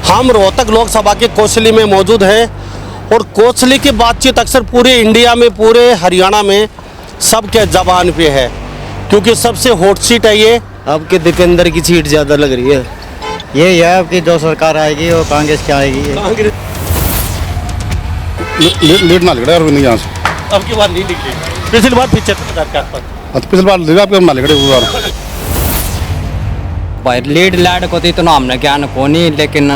हम रोहतक लोकसभा के कोसली में मौजूद हैं और कोसली की बातचीत अक्सर पूरे इंडिया में, पूरे हरियाणा में सबके ज़बान पे है, क्योंकि सबसे हॉट सीट है ये। अब के दीपेंद्र की सीट ज़्यादा लग रही है। ये है अब की जो सरकार आएगी वो कांग्रेस की आएगी। लीड ना लग रहा है यहाँ से। अब की बार नहीं निकलेगी, पिछली बार 75,000 के आसपास। पिछली बार लगा आप ना लग रहे भाई लीड लैड को तो इतना हमने ज्ञान को नहीं, लेकिन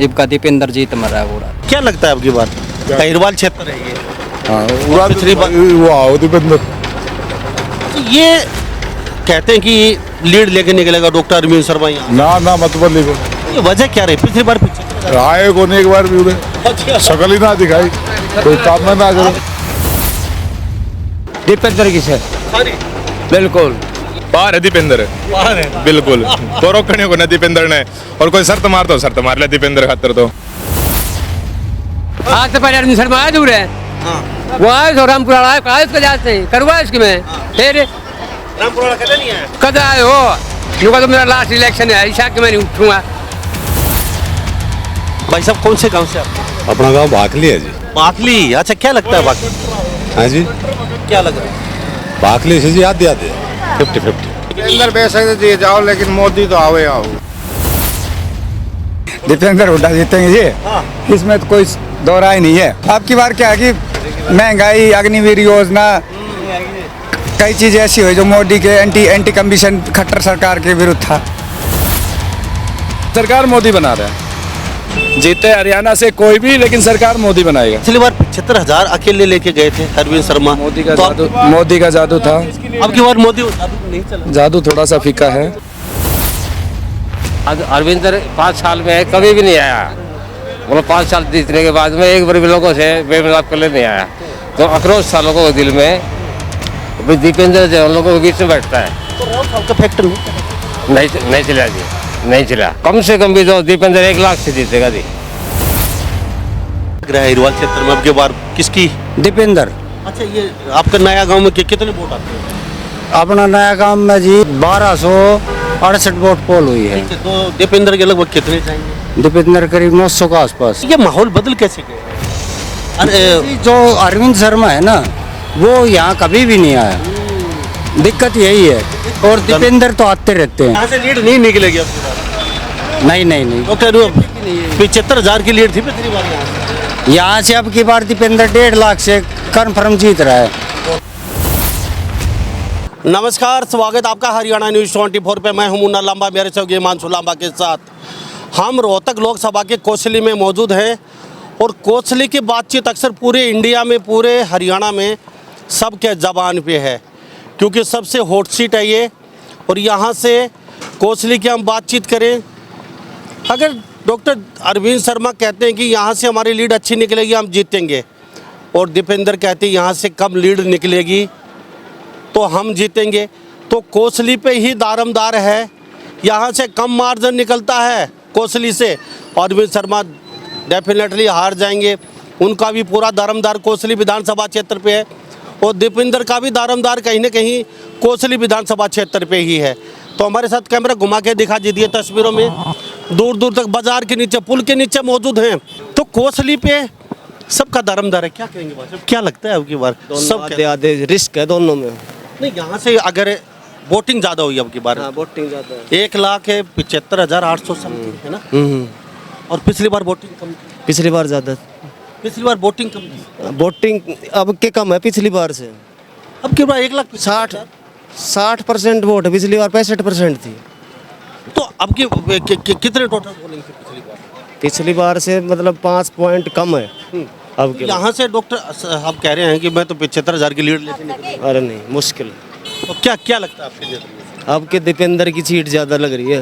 इबका दीपेंद्र जीत मर रहा है पूरा। क्या लगता है अब की बार अहिरवाल क्षेत्र है ये? हाँ पिछली बार वाह दीपेंद्र ये कहते हैं कि लीड लेके निकलेगा डॉक्टर अरविंद शर्मा यहाँ। ना मत बोली को ये वजह क्या रही? पिछली बार 75,000 आए को एक बार भी उन्हें शकल ही ना दिखाई, कोई काम में ना करो। दीपेंद्र की से बिल्कुल बाहर है दीपेंद्र, बाहर है। बिल्कुल तो रोकने को ना दीपेंद्र ने, और कोई शर्त मार दो, शर्त मार ले दीपेंद्र खातर तो। आज तो पहले अरविंद शर्मा आए दूर है, वो आए तो रामपुरा आए, कहा इसको जाते हैं करवा इसके में फिर रामपुरा कदा नहीं आया? कदा आए हो नुका तो मेरा लास्ट इलेक्शन है, ईशा के मैं नहीं उठूंगा। भाई साहब कौन से गांव से आप? अपना गांव भाकली है जी। बाकली, अच्छा क्या लगता है बाकली? हाँ जी, क्या लग रहा है? भाकली से जी याद है 50-50। दीपेंद्र पैसे दिए जाओ लेकिन मोदी तो आवे आओ। दीपेंद्र हुड्डा जीतेंगे जी, इसमें तो कोई दो राय नहीं है। अब की बार क्या है कि महंगाई, अग्निवीर योजना, कई चीजें ऐसी हुई जो मोदी के एंटी कमीशन खट्टर सरकार के विरुद्ध था। सरकार मोदी बना रहा है, जीते हरियाणा से कोई भी, लेकिन सरकार मोदी बनाएगा। पिछली बार 75,000 अकेले लेके गए थे अरविंद शर्मा। मोदी का तो जादू, मोदी का जादू था। अब की बार मोदी जादू नहीं चला। जादू थोड़ा सा फीका है। अरविंद 5 साल में कभी भी नहीं आया, मतलब 5 साल जीतने के बाद में एक बार भी लोगों से बेमिलाप कर ले नहीं आया, तो आक्रोश था लोगों के दिल में। दीपेंद्र जो हम लोगों के बीच में बैठता है, आपका फैक्टर नहीं चला जी, नहीं चला। कम से कम भी तो दीपेंद्र 1 लाख से जीतेगा जी। अहिरवाल क्षेत्र में अब की बार किसकी? दीपेंद्र। अच्छा, ये आपका नया गांव में कितने वोट आते हैं? अपना नया गांव में जी 1268 वोट पोल हुई है। तो दीपेंद्र के लगभग कितने जाएंगे? दीपेंद्र करीब 900 के आसपास। ये माहौल बदल कैसे गया? अरे जो अरविंद शर्मा है ना, वो यहाँ कभी भी नहीं आया, दिक्कत यही है। और दीपेंद्र तो आते रहते हैं। यहाँ से लीड नहीं निकलेगी अब की बार। नहीं डॉक्टर 75,000 की लीड थी पिछली बार यहाँ से। यहाँ से अब की बार दीपेंद्र 1.5 लाख से कन्फर्म जीत रहा है। नमस्कार, स्वागत आपका हरियाणा न्यूज़ 24 पे। मैं हूं मुन्ना लांबा, मेरे सहयोगी हिमांशु लांबा के साथ। हम रोहतक लोकसभा के कोसली में मौजूद हैं और कोसली की बातचीत अक्सर पूरे इंडिया में, पूरे हरियाणा में सबके ज़बान पे है, क्योंकि सबसे हॉट सीट है ये। और यहाँ से कोसली की हम बातचीत करें, अगर डॉक्टर अरविंद शर्मा कहते हैं कि यहाँ से हमारी लीड अच्छी निकलेगी, हम जीतेंगे, और दीपेंद्र कहते हैं यहाँ से कम लीड निकलेगी तो हम जीतेंगे, तो कोसली पे ही दारमदार है। यहाँ से कम मार्जिन निकलता है कोसली से, अरविंद शर्मा डेफिनेटली हार जाएंगे। उनका भी पूरा दारमदार कोसली विधानसभा क्षेत्र पे है, और दीपेंद्र का भी दारमदार कहीं ना कहीं कोसली विधानसभा क्षेत्र पे ही है। तो हमारे साथ कैमरा घुमा के दिखा दीजिए तस्वीरों में, दूर दूर तक बाजार के नीचे, पुल के नीचे मौजूद हैं। तो कोसली पे सबका दारमदार है, क्या कहेंगे भाई साहब? क्या लगता है अब की बार? सब आधे रिस्क है दोनों में। नहीं, यहाँ से अगर वोटिंग ज़्यादा हुई अब की बार, वोटिंग ज्यादा है। 1,75,800 समथिंग है ना, और पिछली बार वोटिंग कम थी। पिछली बार ज्यादा, पिछली बार वोटिंग कम थी, वोटिंग अब के कम है पिछली बार से। अब की बार 60% वोट है, पिछली बार 65% थी। तो अब की कितने टोटल पोलिंग थी पिछली बार? पिछली बार से मतलब 5 पॉइंट कम है अब के। यहाँ से डॉक्टर आप कह रहे हैं कि मैं तो 75,000 की लीड लेके निकलूंगा। अरे नहीं, मुश्किल। तो क्या लगता है आपके नजर में? अब के दीपेंद्र की सीट ज्यादा लग रही है।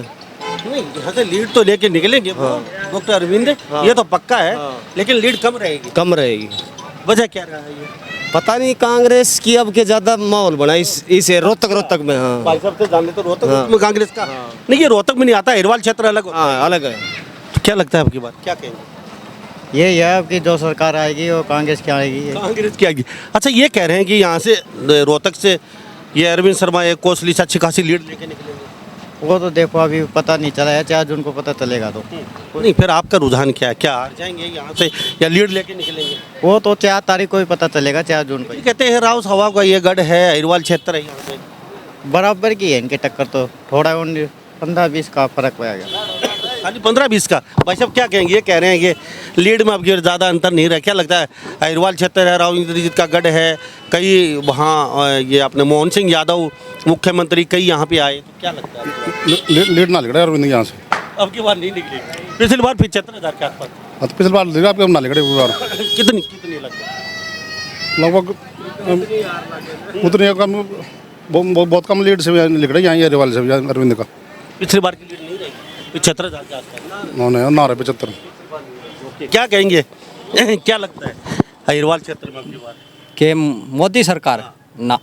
नहीं, यहाँ से लीड तो लेके निकलेंगे डॉक्टर अरविंद, ये तो पक्का है, लेकिन लीड कम रहेगी। कम रहेगी। वजह क्या रहा है ये? पता नहीं, कांग्रेस की अब के ज्यादा माहौल बना इसे रोहतक में। हाँ भाई साहब से जान ले तो रोहतक में कांग्रेस का नहीं, ये रोहतक में नहीं आता, अहिरवाल क्षेत्र अलग होता है। हाँ, अलग है। तो क्या लगता है आपकी बात, क्या कहेंगे? ये है अब की जो सरकार आएगी वो कांग्रेस की आएगी। कांग्रेस की आएगी। अच्छा, ये कह रहे हैं कि यहाँ से रोहतक से ये अरविंद शर्मा एक कोसली से अच्छी खासी लीड लेके निकलेंगे। वो तो देखो अभी पता नहीं चला है, 4 जून को पता चलेगा तो। नहीं, फिर आपका रुझान क्या है? क्या हार जाएंगे यहाँ से या लीड लेके निकलेंगे? वो तो 4 तारीख को ही पता चलेगा, 4 जून को ही। कहते हैं राव सभा का ये गढ़ है, अहिरवाल क्षेत्र है, यहाँ पे बराबर की है इनकी टक्कर, तो थोड़ा 15-20 का फर्क पड़ेगा। खाली 15-20 का। भाई साहब क्या कहेंगे? ये कह रहे हैं कि लीड में अब ये ज़्यादा अंतर नहीं रहा, क्या लगता है? अहिरवाल क्षेत्र है, राव इंद्रजीत का गढ़ है, कई वहाँ ये अपने मोहन सिंह यादव मुख्यमंत्री कई यहाँ पे आए, तो क्या लगता है? लीड ना निकले अरविंद यहाँ से। अब की बार नहीं निकली, पिछली बार 75,000 के आसपास। तो पिछले बार लीड आपके ना निकले बार कितनी कितनी लगता है? लगभग उतनी कम, बहुत कम लीड से निकल रही यहाँ अरिवाल से अरविंद का। पिछली बार की लीड नहीं रही, 75,000 के आसपास ना। ना रहे 75। क्या कहेंगे? क्या लगता है अहिरवाल क्षेत्र में अब की बार? कि मोदी सरकार ना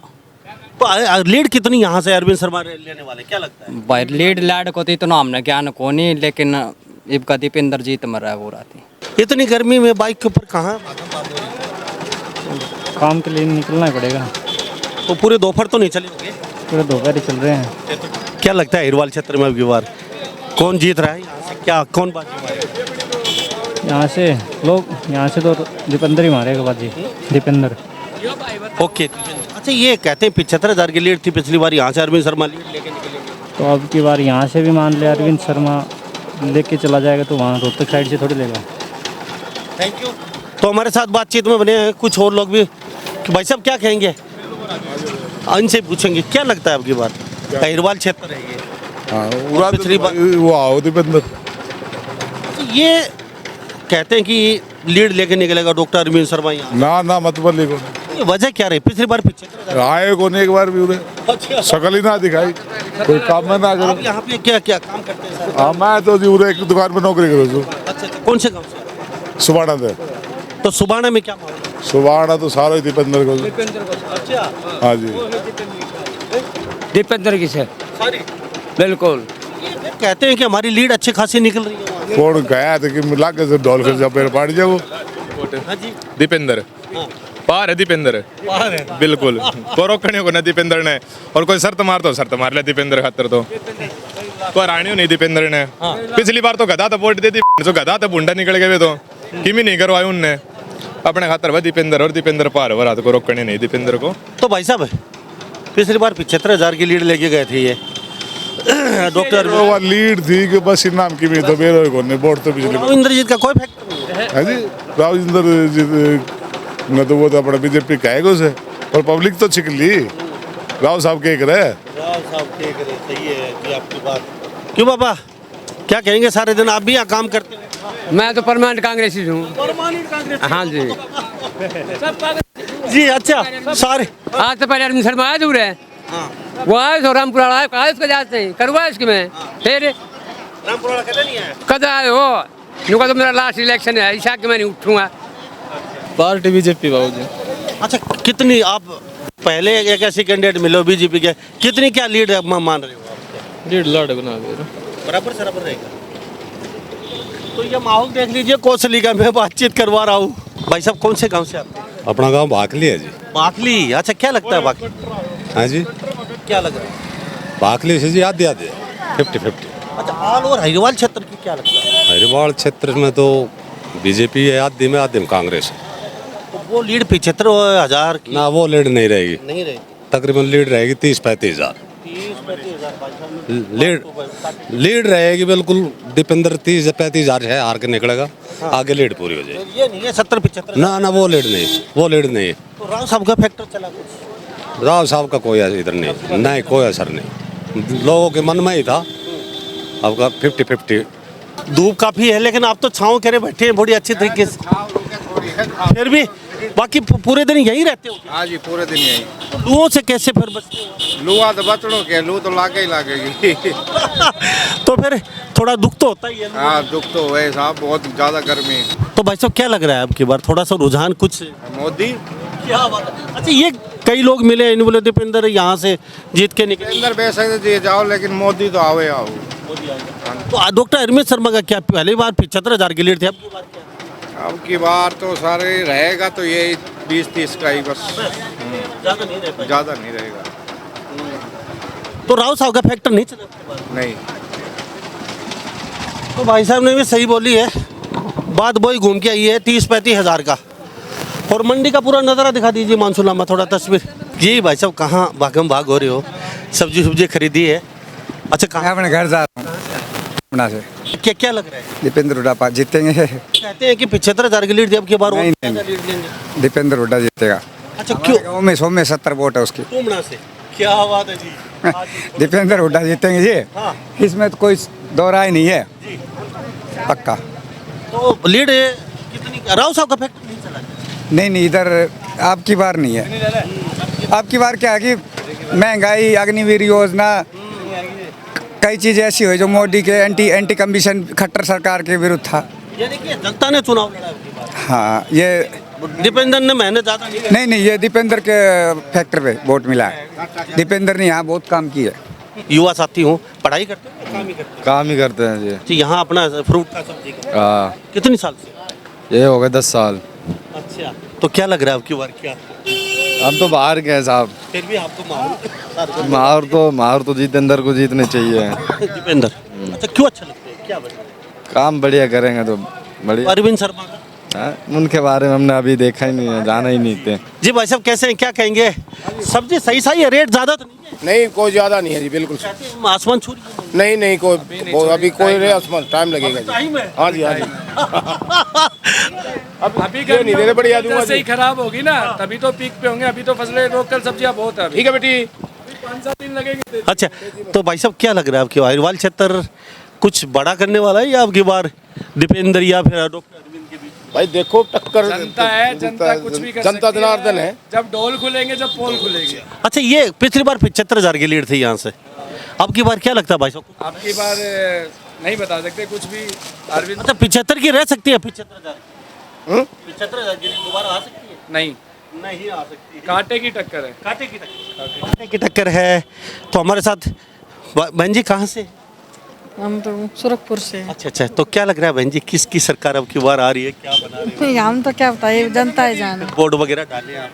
तो लीड कितनी यहाँ से अरविंद शर्मा लेने वाले, क्या लगता है? भाई लीड लैड को तो हमने ज्ञान को नहीं, लेकिन इबका दीपेंद्र जीत मर रहा है वो राती। इतनी गर्मी में बाइक के ऊपर कहाँ? काम के लिए निकलना ही पड़ेगा, तो पूरे दोपहर तो नहीं चले होंगे? पूरे दोपहर ही चल रहे हैं। क्या लगता है अहिरवाल क्षेत्र में अब की बार कौन जीत रहा है यहाँ से? क्या कौन बाजी? यहाँ से तो दीपेंद्र ही मारेगा बाजी, दीपेंद्र। ओके। अच्छा, ये कहते हैं 75,000 की लीड थी पिछली बार, यहाँ से अरविंद शर्मा लीड लेके निकलेंगे, तो अब की बार यहाँ से भी मान ले अरविंद शर्मा लेके चला जाएगा, तो वहाँ रोहतक साइड से थोड़ी लेगा। Thank you. तो हमारे साथ बातचीत में बने हैं कुछ और लोग भी कि भाई साहब क्या कहेंगे? इनसे पूछेंगे क्या लगता है अब की बार अहिरवाल क्षेत्र है ये? हाँ, पिछली बार वो आओ दीपेंद्र। ये कहते हैं कि लीड लेके निकलेगा डॉक्टर अरविंद शर्मा यहाँ। ना मत बोली को ये वजह क्या रही? पिछली बार 75,000 आए को नहीं, एक बार भी उरे शकल ही ना दिखाई, कोई काम में ना आप करो। यहाँ पे क्या क्या काम करते हैं सर? हाँ, मैं तो जी उरे एक दुकान में नौकरी करूँ। अच्छा, कौन से गाँव से? सुबाना थे। तो सुबाना में क्या मामला? सुबाना तो सारा ही दीपेंद्र को। अच्छा, हाँ जी, दीपेंद्र की से बिल्कुल। कहते हैं कि हमारी लीड अच्छी खासी निकल रही है वहाँ। कौन गया था कि मिला के से ढोल कर जब पाड़ जाए वो। हाँ जी, दीपेंद्र पार है, दीपेंद्र बाहर है। बिल्कुल को रोकने को ना दीपेंद्र ने, और कोई शर्त मार ले दीपेंद्र खातर तो कोई रानी नहीं दीपेंद्र ने। पिछली बार तो गधा था वोट देती, जो गधा था बुंडा निकल गए तो किमी नहीं करवाए उनने अपने खातर वह दीपेंद्र, और दीपेंद्र पार हो रात को रोकने नहीं दीपेंद्र को। तो भाई साहब पिछली बार 75,000 की लीड लेके गए थे ये डॉक्टर वो लीड थी कि बस इनाम की भी तो बेरो को नहीं वोट तो पिछले राव इंद्रजीत का कोई फैक्टर नहीं है। है जी। राजेंद्र जी न तो वो तो अपना बीजेपी कहेगा उसे, पर पब्लिक तो छिक ली। राव साहब के रहे, राव साहब के करे, सही है कि आपकी बात। क्यों बाबा क्या कहेंगे? सारे दिन आप भी यहाँ काम करते हैं? मैं तो परमानेंट कांग्रेसी हूँ। हाँ जी। जी अच्छा, सारे आज तो पहले अरविंद शर्मा आए दूर है, वो आए तो रामपुरा आए, कहा इसको जाते हैं करवा इसके में, फिर रामपुरा कदे नहीं आया? कद आए हो नुका, तो मेरा लास्ट इलेक्शन है, ईशा के मैं नहीं उठूंगा। पार्टी बीजेपी बाबूजी। अच्छा, कितनी आप पहले एक ऐसे कैंडिडेट मिले बीजेपी के, कितनी क्या लीड मान रहे हो आप? 1.5 लाख बना बराबर रहेगा। तो ये माहौल देख लीजिए कोसली का, मैं बातचीत करवा रहा हूँ। भाई साहब कौन से गांव से आप? अपना गांव भाखली है जी। बाकली। अच्छा, क्या लगता है बाकली? हाँ जी, क्या लग रहा है? भाखली से जी आधी 50-50। अच्छा, ऑल ओवर अहिरवाल क्षेत्र की क्या लगता है? अहिरवाल क्षेत्र में तो बीजेपी है, आधी में कांग्रेस है। तो वो लीड 75,000 की ना वो लीड नहीं रहेगी, नहीं रही। तकरीबन लीड रहेगी 30-35,000। 30-35,000 लीड रहेगी बिल्कुल। दीपेंद्र 30-35,000 है, हार के निकलेगा, आगे लीड पूरी हो जाएगी। ये नहीं है 70-75। ना वो लीड नहीं, वो लीड नहीं है। तो राव साहब का फैक्टर चला कुछ? राव साहब का कोई इधर नहीं कोई असर नहीं, लोगों के मन में ही था। अब का 50-50। धूप काफी है, लेकिन आप तो छाँव करे बैठे हैं बड़ी अच्छी तरीके से, फिर भी बाकी पूरे दिन यही रहते हो? हाँ जी, पूरे दिन यही। तो लुओं से कैसे फिर बचते हो? लुआ तो बचड़ों के, लू तो लागे ही लागेगी। तो फिर थोड़ा दुख तो होता ही है। हाँ, दुख तो है साहब, बहुत ज्यादा गर्मी। तो भाई साहब क्या लग रहा है अब की बार थोड़ा सा रुझान कुछ? मोदी। क्या बात है। अच्छा, ये कई लोग मिले, इन बोले दीपेंद्र यहाँ से जीत के निकले। दीपेंद्र बेशक दिए जाओ, लेकिन मोदी तो आओ। तो डॉक्टर अरविंद शर्मा का क्या पहली बार 75,000 की लीड थी, अब की बार क्या? अब की बार तो सारे रहेगा तो ये 20-30 का ही बस, ज़्यादा नहीं रहता। ज्यादा नहीं रहेगा। तो राव साहब का फैक्टर नहीं चला? नहीं। तो भाई साहब ने भी सही बोली है, बात वही घूम के आई है 30-35 हज़ार का। और मंडी का पूरा नज़ारा दिखा दीजिए मानसून लांबा, थोड़ा तस्वीर। जी भाई साहब कहाँ भागम भाग हो रहे हो, सब्जी खरीदी है? अच्छा मैं कहाँ अपने घर जा रहा हूँ अपना से। क्या क्या लग रहा है? दीपेंद्र हुड्डा जीतेंगे। कहते हैं कि 75,000 की लीड दी, अब की बार और नहीं, ज़्यादा नहीं। लीड लेंगे। दीपेंद्र हुड्डा जीतेगा। अच्छा क्यों? गाँव में 100 में 70 वोट है उसकी। टूमना से? क्या बात है जी। दीपेंद्र हुड्डा जीतेंगे जी, हाँ। इसमें तो कोई दो राय नहीं है, पक्का। तो लीड कितनी? राव साहब का फैक्टर नहीं चला? नहीं, इधर आपकी बार नहीं है। आपकी बार क्या है कि महंगाई, अग्निवीर योजना, कई चीज़ें ऐसी हुई जो मोदी के एंटी कमीशन खट्टर सरकार के विरुद्ध था। यानी कि जनता ने चुनाव लड़ा अब की बार। हाँ, ये दीपेंद्र ने मेहनत ज़्यादा नहीं की। नहीं, ये दीपेंद्र के फैक्टर पे वोट मिला है। दीपेंद्र ने यहाँ बहुत काम किया है। युवा साथी हूँ, पढ़ाई करते हैं, काम ही करते काम ही करते हैं जी। हैं जी। यहाँ अपना फ्रूट का सब्जी का हाँ, कितनी साल से? ये हो गए 10 साल। अच्छा, तो क्या लग रहा है अब की बार क्या? हम तो बाहर गए साहब। फिर भी आपको माहौर तो जितेंद्र को जीतने चाहिए। दीपेंद्र। अच्छा क्यों अच्छा लगता है, क्या वजह? काम बढ़िया करेंगे तो बढ़िया। अरविंद शर्मा का? हाँ, उनके बारे में हमने अभी देखा ही नहीं है, जाना ही नहीं थे। जी भाई साहब कैसे हैं, क्या कहेंगे? सब्जी सही है, रेट ज़्यादा तो नहीं है? नहीं, कोई ज़्यादा नहीं है जी, बिल्कुल। आसमान छू रही है? नहीं, कोई अभी कोई रे आसमान टाइम लगेगा जी। टाइम है? हाँ जी, हाँ जी। अभी ये नहीं दे रहे, बढ़िया दूंगा से ही जी। खराब होगी ना, तभी तो पीक पे होंगे। अभी तो फसलें लोकल सब्जियां बहुत है। ठीक है बेटी। 5-7 दिन लगेंगे। अच्छा, तो भाई साहब क्या लग रहा है आपकी अहिरवाल क्षेत्र कुछ बड़ा करने वाला है या आपकी बार दीपेंद्र या फिर डॉक्टर अरविंद के बीच? भाई देखो, टक्कर जनता है, जनता कुछ भी कर जनता सकती जनार्दन है। जब डोल खुलेंगे, जब पोल खुलेंगे। अच्छा, ये पिछली बार 75,000 की लीड थी यहाँ से, अब की बार क्या लगता है भाई साहब? आपकी बार नहीं बता सकते कुछ भी। अरविंद अच्छा 75 की रह सकती है? 75,000 75,000 की लीड दोबारा आ सकती है? नहीं आ सकती। कांटे की टक्कर है। कांटे की टक्कर है। तो हमारे साथ बहन जी कहाँ से? हम तो सुरखपुर से। अच्छा, तो क्या लग रहा है बहन जी, किसकी सरकार अब की बार आ रही है, क्या बना रही है? हम तो क्या बताइए, जनता है जाने। बोर्ड वगैरह डाले आप?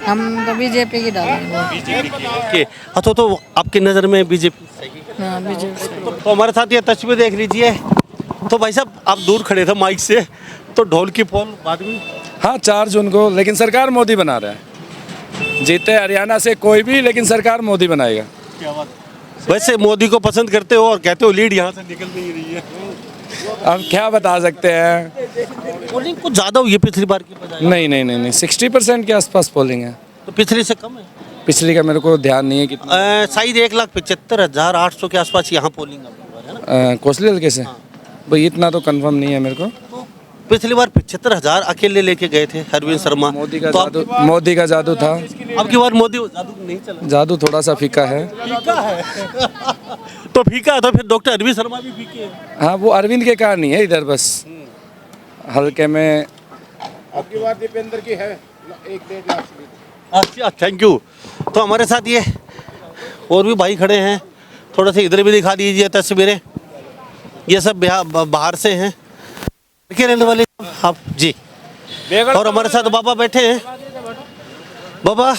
हम तो बीजेपी की डालेंगे। बीजेपी की। ओके, अच्छा तो आपकी नज़र में बीजेपी सही है? हाँ, बीजेपी। तो हमारे साथ ये तस्वीर देख लीजिए। तो भाई साहब आप दूर खड़े थे माइक से, तो ढोल की पोल बाद में? हाँ, 4 जून को, लेकिन सरकार मोदी बना रहा है। जीते हरियाणा से कोई भी, लेकिन सरकार मोदी बनाएगा। क्या बात। वैसे मोदी को पसंद करते हो और कहते हो लीड यहाँ से निकल नहीं रही है, अब क्या बता सकते हैं। पोलिंग कुछ ज़्यादा हुई है पिछली बार की बजाय? नहीं, 60% के आसपास पोलिंग है। तो पिछली से कम है? पिछली का मेरे को ध्यान नहीं है कितना। शायद 1,75,800 के आसपास यहाँ पोलिंग है ना? कोसली हल्के से भाई इतना तो कंफर्म नहीं है मेरे को। पिछली बार 75,000 अकेले लेके गए थे अरविंद शर्मा। मोदी का तो जादू, मोदी का जादू था। अब की बार मोदी जादू नहीं चला? जादू थोड़ा सा फीका है। फीका है? तो फीका है तो फिर डॉक्टर अरविंद शर्मा भी फीके हैं। हाँ, वो अरविंद के कारण नहीं है इधर, बस हल्के में। अब की बार दीपेंद्र की है 1-1.5 लाख। अच्छा, थैंक यू। तो हमारे साथ ये और भी भाई खड़े हैं, थोड़ा सा इधर भी दिखा दीजिए तस्वीरें। ये सब बाहर से हैं, के रहने वाले आप जी। और हमारे साथ बाबा बैठे हैं। बाबा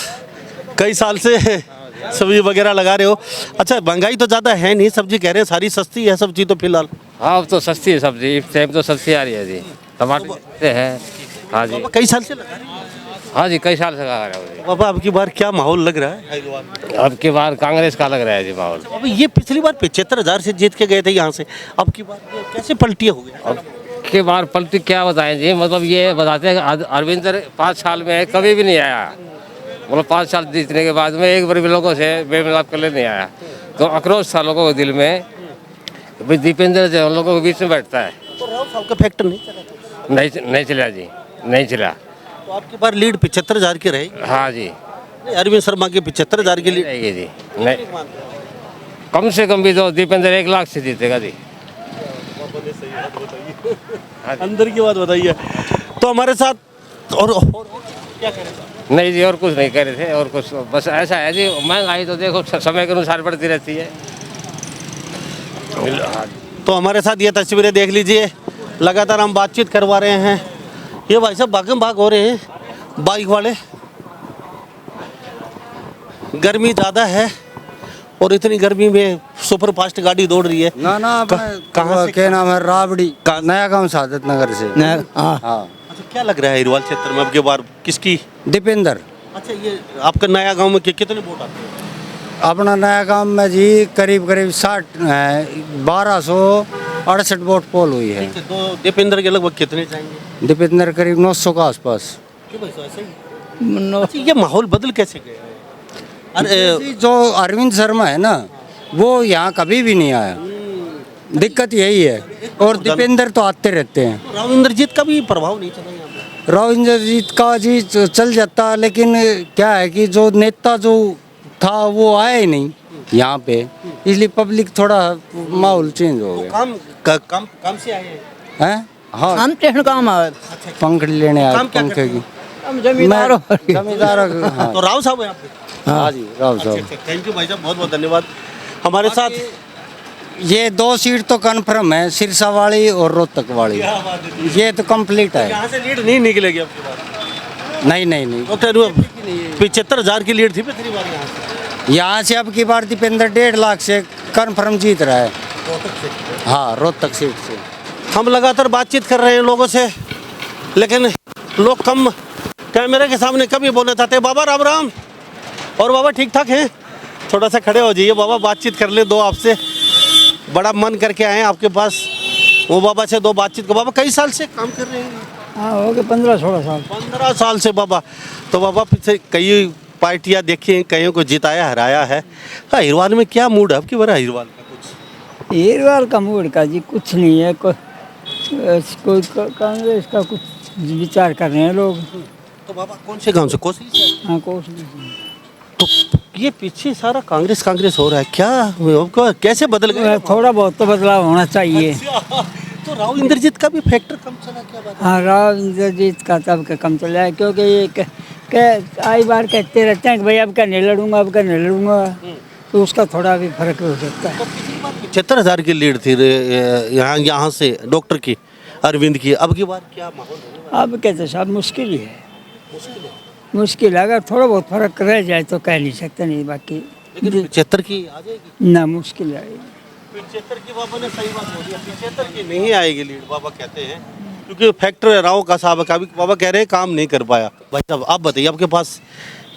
कई साल से सब्जी वगैरह लगा रहे हो। अच्छा, महंगाई तो ज़्यादा है नहीं, सब्जी कह रहे हैं सारी सस्ती है सब्जी तो फिलहाल? हाँ, अब तो सस्ती है सब्जी, इस टाइम तो सस्ती आ रही है जी। टमाटर है। हाँ जी, कई साल से लगा रहे हैं? हाँ जी, कई साल से लगा रहे हो। बाबा अब की बार क्या माहौल लग रहा है? अब की बार कांग्रेस का लग रहा है जी माहौल। बाबा ये पिछली बार 75,000 से जीत के गए थे यहाँ से, अब की बार कैसे पलटी हो गया? अब की बार पलटी क्या बताएं जी, मतलब ये बताते हैं कि अरविंद 5 साल में कभी भी नहीं आया। मतलब 5 साल जीतने के बाद में एक बार भी लोगों से बेमिलाप कर ले नहीं आया। तो आक्रोश था लोगों के दिल में। भाई दीपेंद्र जो उन लोगों के बीच में बैठता है। तो राव साहब का फैक्टर नहीं चला? नहीं चला जी, नहीं चला। तो आपकी बार लीड 75,000 की रहेगी? हाँ जी, अरविंद शर्मा की 75,000 की लीड रहेगी जी। नहीं, कम से कम भी तो दीपेंद्र 1 लाख से जीतेगा जी। अंदर की बात बताइए। तो हमारे साथ और क्या कह रहे थे? नहीं जी, और कुछ नहीं कह रहे थे, और कुछ बस ऐसा है जी, महंगाई तो देखो समय के अनुसार बढ़ती रहती है। तो हमारे साथ ये तस्वीरें देख लीजिए, लगातार हम बातचीत करवा रहे हैं। ये भाई साहब भागम भाग हो रहे हैं बाइक वाले। गर्मी ज़्यादा है और इतनी गर्मी में सुपर फास्ट गाड़ी दौड़ रही है। ना ना कहाँ से? क्या नाम है? राबड़ी नया गांव सादत नगर से। हाँ। अच्छा, क्या लग रहा है हिरवाल क्षेत्र में अब की बार किसकी? दीपेंद्र। अच्छा, ये आपका नया गांव में कितने वोट आते हैं? अपना नया गांव में जी करीब करीब 1268 वोट पोल हुई है। तो दीपेंद्र के लगभग कितने जाएंगे? दीपेंद्र करीब 900 के आसपास। क्यों भाई साहब, ऐसे ही? अच्छा, ये माहौल बदल कैसे गया है? जी, जो अरविंद शर्मा है ना, वो यहाँ कभी भी नहीं आया। दिक्कत यही है। और दीपेंद्र तो आते रहते हैं। राव इंद्रजीत का भी प्रभाव नहीं चला यहाँ पे? राव इंद्रजीत का जी चल जाता, लेकिन क्या है कि जो नेता जो था वो आया ही नहीं यहाँ पे, इसलिए पब्लिक थोड़ा माहौल चेंज हो गया। काम से आए हैं? हैं? हाँ, हम ट्रेन काम आए पंख लेने आए, काम क्या पंखे करते की। हम जमींदार जमींदार। हाँ तो राव साहब है यहाँ पे? हाँ जी, राव साहब। थैंक यू भाई साहब, बहुत बहुत धन्यवाद। हमारे साथ ये 2 सीट तो कन्फर्म है, सिरसा वाली और रोहतक वाली। ये तो कंप्लीट है। यहाँ से लीड नहीं निकलेगी आपके पास? नहीं नहीं नहीं, डॉक्टर 75,000 की लीड थी पिछली बार यहाँ से। यहाँ से अब की बार दीपेंद्र 1.5 लाख से कन्फर्म जीत रहा है। हाँ, रोहतक सीट से। हम लगातार बातचीत कर रहे हैं लोगों से, लेकिन लोग कम कैमरे के सामने कभी बोलना चाहते। बाबा राम राम। और बाबा ठीक ठाक हैं? थोड़ा सा खड़े हो जाइए बाबा, बातचीत कर ले दो आपसे। बड़ा मन करके आए हैं आपके पास, वो बाबा से दो बातचीत को। बाबा कई साल से काम कर रहे हैं? हाँ, हो गए 15-16 साल। 15 साल से बाबा। तो बाबा पीछे कई पार्टियां देखी हैं, कईयों को जिताया हराया है। हाँ, हिरवाल में क्या मूड है अब की बार हिरवाल का? कुछ हिरवाल का मूड का जी कुछ नहीं है। कोई कांग्रेस का कुछ विचार कर रहे हैं लोग। तो बाबा कौन से गांव से? कोसली से? हाँ, कोशिश। तो ये पीछे सारा कांग्रेस कांग्रेस हो रहा है, क्या आपको कैसे बदल गया? थोड़ा बहुत तो बदलाव होना चाहिए। तो राव इंद्रजीत का भी फैक्टर कम चला, क्या बात है? हाँ, राव इंद्रजीत का तब का कम चला है, क्योंकि ये आई बार कहते रहते हैं कि भाई अब क्या नहीं लड़ूंगा, अब क्या नहीं लड़ूंगा, तो उसका थोड़ा भी फर्क हो सकता है। 75,000 की लीड थी यहाँ से डॉक्टर की, अरविंद की। अब की बार क्या माहौल है? अब कहते साहब मुश्किल ही है। मुश्किल है, अगर थोड़ा बहुत फर्क रह जाए तो कह नहीं सकते, नहीं बाकी। लेकिन 75 की आ जाएगी ना, मुश्किल है। 75 की बाबा ने सही बात बोली है, 75 की नहीं आएगी लीड बाबा कहते हैं, क्योंकि फैक्टर राव का साहब का भी बाबा कह रहे हैं काम नहीं कर पाया। भाई साहब आप बताइए, आपके पास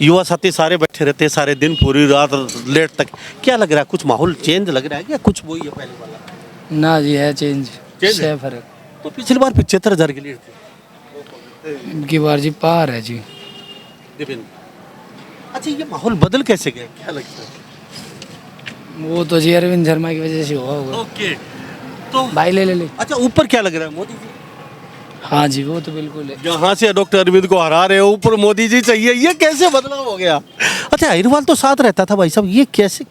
युवा साथी सारे बैठे रहते हैं सारे दिन, पूरी रात लेट तक, क्या लग रहा है? कुछ माहौल चेंज लग रहा है क्या? कुछ वही है पहले वाला? ना जी, है चेंज है? फर्क। तो पिछली बार 75,000 की लीड थी, की बार जी पार है जी। अच्छा, ये माहौल बदल कैसे गया, क्या लगता है? वो तो जी अरविंद शर्मा की वजह से हुआ होगा। ओके, तो भाई ले। अच्छा, ऊपर क्या लग रहा है? मोदी जी? हाँ जी, वो तो बिल्कुल है। यहाँ से डॉक्टर अरविंद को हरा रहे हो, ऊपर मोदी जी चाहिए, ये कैसे बदलाव हो गया? अच्छा, हिरवाल तो साथ रहता था भाई साहब, ये कैसे?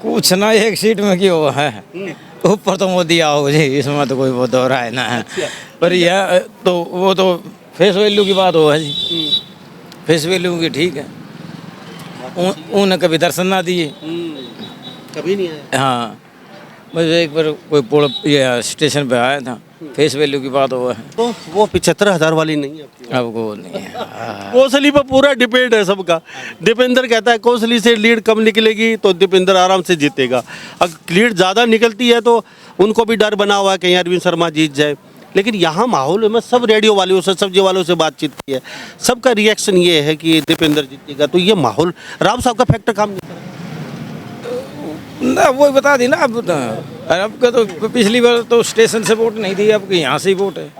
कुछ ना, एक सीट में क्यों हुआ है, ऊपर तो मोदी आओ जी, इसमें तो कोई वो दौरा है ना है। पर यह तो वो तो फेस वैल्यू की बात हो है जी, फेस वैल्यू की ठीक है। उन्हें कभी दर्शन ना दिए, कभी नहीं आया। हाँ, बस एक बार कोई पुल ये स्टेशन पे आया था, फेस वैल्यू की बात हुआ है। तो वो 75,000 वाली नहीं है अब वो नहीं है। कोसली पर पूरा डिपेंड है सबका। दीपेंद्र कहता है कोसली से लीड कम निकलेगी तो दीपेंद्र आराम से जीतेगा, अगर लीड ज़्यादा निकलती है तो उनको भी डर बना हुआ है कहीं अरविंद शर्मा जीत जाए। लेकिन यहाँ माहौल में सब रेडियो वालों से, सब्जी वालों से बातचीत की है, सबका रिएक्शन ये है कि दीपेंद्र जीतेगा। तो ये माहौल राव साहब का फैक्टर काम नहीं करेगा ना, वही बता दी ना। अब का तो पिछली बार तो स्टेशन से वोट नहीं दी, अब यहाँ से ही वोट है,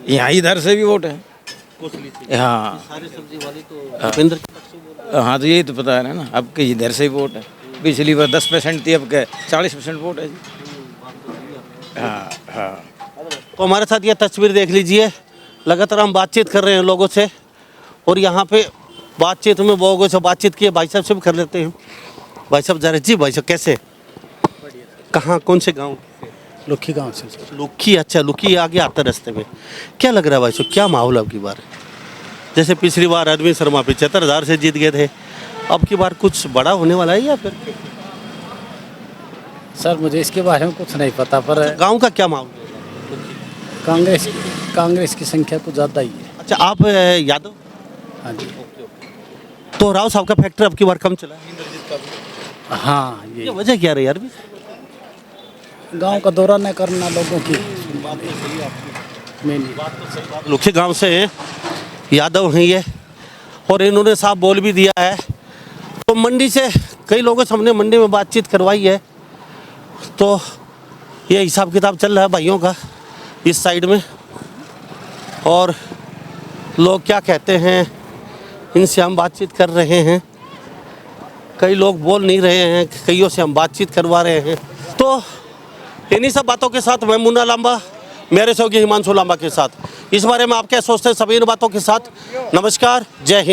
यहाँ इधर से भी वोट है। हाँ, सारे सब्जी वाले तो दीपेंद्र। हाँ, तो यही तो पता है ना, अब के इधर से ही वोट है। पिछली बार 10% थी, अब के 40% वोट है जी। हाँ हाँ। तो हमारे साथ ये तस्वीर देख लीजिए, लगातार हम बातचीत कर रहे हैं लोगों से, और यहाँ पे बातचीत में लोगों से बातचीत की है, भाई साहब से भी कर लेते हैं। भाई साहब जरा जी, भाई साहब कैसे, कहाँ, कौन से गांव? लुखी गांव से। लुखी? अच्छा, लुखी आगे आता रास्ते में। क्या लग रहा है भाई साहब, क्या माहौल अब की बार? जैसे पिछली बार अरविंद शर्मा 75,000 से जीत गए थे, अब की बार कुछ बड़ा होने वाला है या फिर? सर मुझे इसके बारे में कुछ नहीं पता, पर गाँव का क्या माहौल है? कांग्रेस की संख्या कुछ ज़्यादा ही है। अच्छा, आप यादव? हाँ जी। तो राव साहब का फैक्टर अब की बार कम चला, इंद्रजीत का भी? हाँ ये वजह क्या रही यार? गांव का दौरा न करना लोगों की लुखे गांव से हैं, यादव हैं ये, और इन्होंने साफ बोल भी दिया है। तो मंडी से कई लोगों से हमने मंडी में बातचीत करवाई है, तो ये हिसाब किताब चल रहा है भाइयों का इस साइड में, और लोग क्या कहते हैं इनसे हम बातचीत कर रहे हैं। कई लोग बोल नहीं रहे हैं, कईयों से हम बातचीत करवा रहे हैं। तो इन्हीं सब बातों के साथ मैं मुन्ना लांबा, मेरे सहयोगी हिमांशु लांबा के साथ इस बारे में आप क्या सोचते हैं सभी इन बातों के साथ। नमस्कार, जय हिंद।